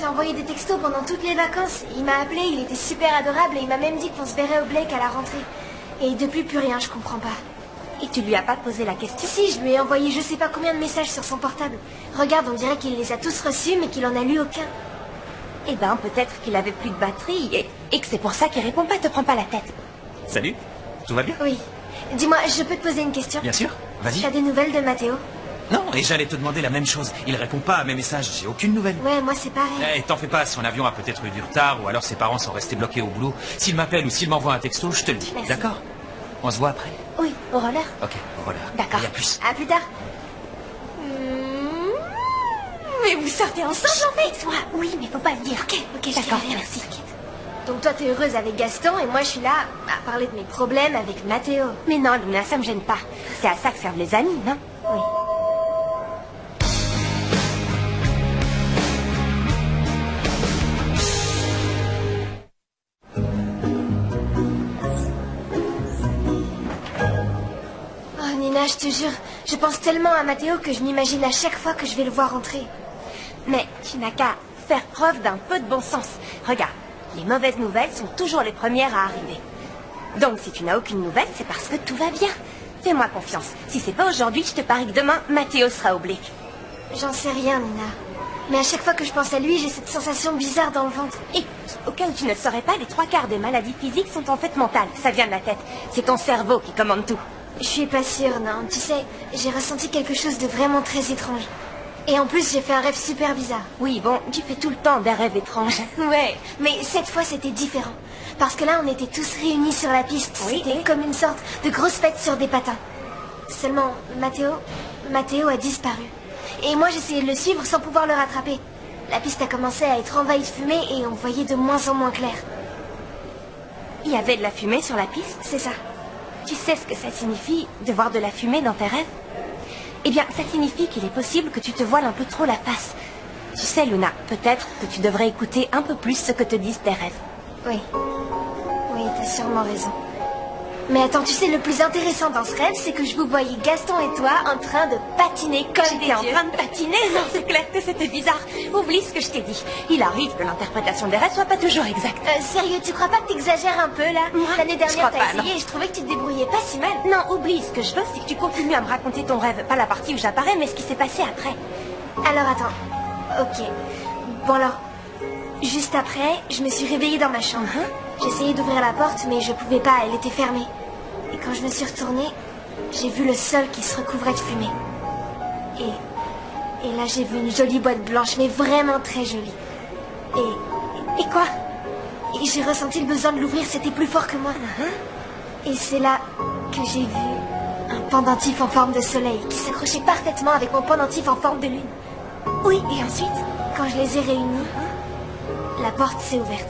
s'est envoyé des textos pendant toutes les vacances. Il m'a appelé, il était super adorable et il m'a même dit qu'on se verrait au Blake à la rentrée. Et depuis, plus rien, je comprends pas. Et tu lui as pas posé la question? Si, je lui ai envoyé je sais pas combien de messages sur son portable. Regarde, on dirait qu'il les a tous reçus, mais qu'il en a lu aucun. Eh ben, peut-être qu'il avait plus de batterie et que c'est pour ça qu'il répond pas, te prends pas la tête. Salut, tout va bien? Oui. Dis-moi, je peux te poser une question? Bien sûr, vas-y. T'as des nouvelles de Mathéo? Non, et j'allais te demander la même chose. Il répond pas à mes messages, j'ai aucune nouvelle. Ouais, moi c'est pareil. Eh, t'en fais pas, son avion a peut-être eu du retard, ou alors ses parents sont restés bloqués au boulot. S'il m'appelle ou s'il m'envoie un texto, je te le dis. Merci. D'accord? On se voit après? Oui, au roller. Ok, voilà. D'accord. Et à plus. À plus tard. Mais vous sortez ensemble en fait? Toi, oui, mais faut pas le dire. Ok, D'accord, je merci. Donc toi t'es heureuse avec Gaston et moi je suis là à parler de mes problèmes avec Mathéo. Mais non, Luna, ça me gêne pas. C'est à ça que servent les amis, non? Oui. Oh Nina, je te jure, je pense tellement à Mathéo que je m'imagine à chaque fois que je vais le voir rentrer. Mais tu n'as qu'à faire preuve d'un peu de bon sens. Regarde, les mauvaises nouvelles sont toujours les premières à arriver. Donc si tu n'as aucune nouvelle, c'est parce que tout va bien. Fais-moi confiance. Si c'est pas aujourd'hui, je te parie que demain, Mathéo sera au Blake. J'en sais rien, Nina. Mais à chaque fois que je pense à lui, j'ai cette sensation bizarre dans le ventre. Et au cas où tu ne le saurais pas, les 3/4 des maladies physiques sont en fait mentales. Ça vient de la tête. C'est ton cerveau qui commande tout. Je suis pas sûre, non. Tu sais, j'ai ressenti quelque chose de vraiment très étrange. Et en plus, j'ai fait un rêve super bizarre. Oui, bon, tu fais tout le temps des rêves étranges. Ouais, mais cette fois, c'était différent. Parce que là, on était tous réunis sur la piste. Oui, C'était comme une sorte de grosse fête sur des patins. Seulement, Mathéo a disparu. Et moi, j'essayais de le suivre sans pouvoir le rattraper. La piste a commencé à être envahie de fumée et on voyait de moins en moins clair. Il y avait de la fumée sur la piste? C'est ça. Tu sais ce que ça signifie, de voir de la fumée dans tes rêves? Eh bien, ça signifie qu'il est possible que tu te voiles un peu trop la face. Tu sais, Luna, peut-être que tu devrais écouter un peu plus ce que te disent tes rêves. Oui. Oui, t'as sûrement raison. Mais attends, tu sais, le plus intéressant dans ce rêve, c'est que je vous voyais Gaston et toi en train de patiner comme des J'étais en dieux. train de patiner, non, c'est clair que c'était bizarre. Oublie ce que je t'ai dit. Il arrive que l'interprétation des rêves soit pas toujours exacte. Sérieux, tu crois pas que t'exagères un peu, là? Moi, L'année je dernière, crois pas, t'as essayé et je trouvais que tu te débrouillais pas si mal. Non, oublie, ce que je veux, c'est que tu continues à me raconter ton rêve. Pas la partie où j'apparais, mais ce qui s'est passé après. Alors, attends. Ok. Bon, alors, juste après, je me suis réveillée dans ma chambre. J'essayais d'ouvrir la porte, mais je pouvais pas, elle était fermée. Et quand je me suis retournée, j'ai vu le sol qui se recouvrait de fumée. Et là, j'ai vu une jolie boîte blanche, mais vraiment très jolie. Et quoi? Et j'ai ressenti le besoin de l'ouvrir, c'était plus fort que moi. Et c'est là que j'ai vu un pendentif en forme de soleil qui s'accrochait parfaitement avec mon pendentif en forme de lune. Oui, et ensuite? Quand je les ai réunis, la porte s'est ouverte.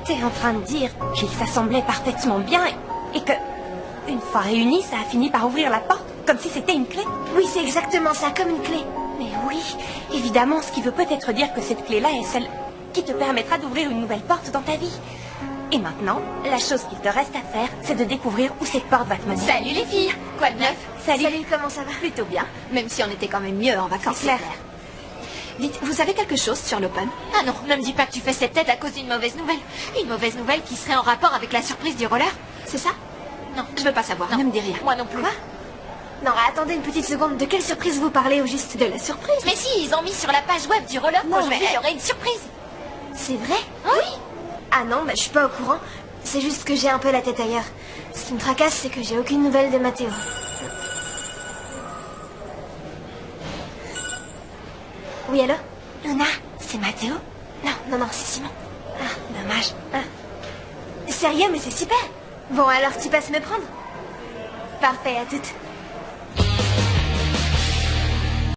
T'es en train de dire qu'ils s'assemblaient parfaitement bien et que, une fois réunis, ça a fini par ouvrir la porte comme si c'était une clé? Oui, c'est exactement ça, comme une clé. Mais oui, évidemment, ce qui veut peut-être dire que cette clé-là est celle qui te permettra d'ouvrir une nouvelle porte dans ta vie. Et maintenant, la chose qu'il te reste à faire, c'est de découvrir où cette porte va te mener. Salut les filles. Quoi de neuf? Salut, comment ça va? Plutôt bien, même si on était quand même mieux en vacances. C'est clair. Dites, vous avez quelque chose sur l'Open? Ah non, ne me dis pas que tu fais cette tête à cause d'une mauvaise nouvelle. Une mauvaise nouvelle qui serait en rapport avec la surprise du roller? C'est ça? Non, je veux pas savoir. Ne me dis rien. Moi non plus. Quoi? Non, attendez une petite seconde. De quelle surprise vous parlez au juste? De la surprise? Mais si, ils ont mis sur la page web du roller qu'aujourd'hui il y aurait une surprise. C'est vrai? Oui. Ah non, je suis pas au courant. C'est juste que j'ai un peu la tête ailleurs. Ce qui me tracasse, c'est que j'ai aucune nouvelle de Mathéo. Oui, allô? Luna, c'est Mathéo? Non, c'est Simon. Ah, dommage. Sérieux, mais c'est super. Bon, alors tu passes me prendre? Parfait, à toutes.